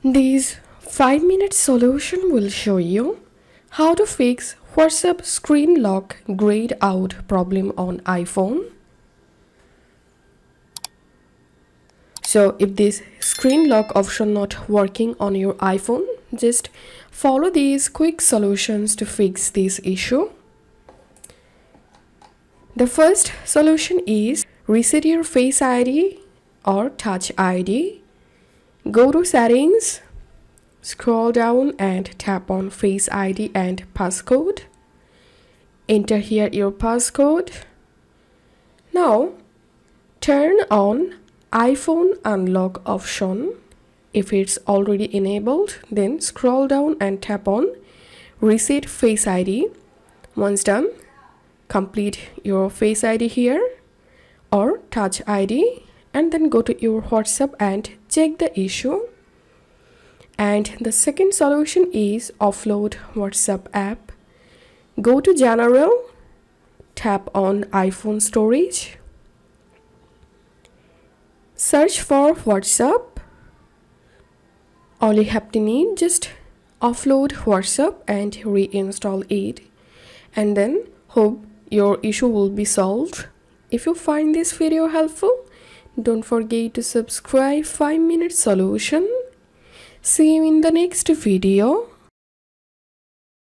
This 5-minute solution will show you how to fix WhatsApp screen lock grayed out problem on iPhone. So if this screen lock option not working on your iPhone, just follow these quick solutions to fix this issue. The first solution is reset your Face ID or Touch ID. Go to settings, scroll down and tap on Face ID and passcode. Enter here your passcode. Now turn on iPhone unlock option. If it's already enabled, then scroll down and tap on reset Face ID. Once done, complete your Face ID here or Touch ID and then go to your WhatsApp and check the issue. And the second solution is Offload WhatsApp app. Go to General, tap on iPhone storage, search for WhatsApp. All you have to need just offload WhatsApp and reinstall it, and then hope your issue will be solved. If you find this video helpful, don't forget to subscribe 5-minute solution. See you in the next video.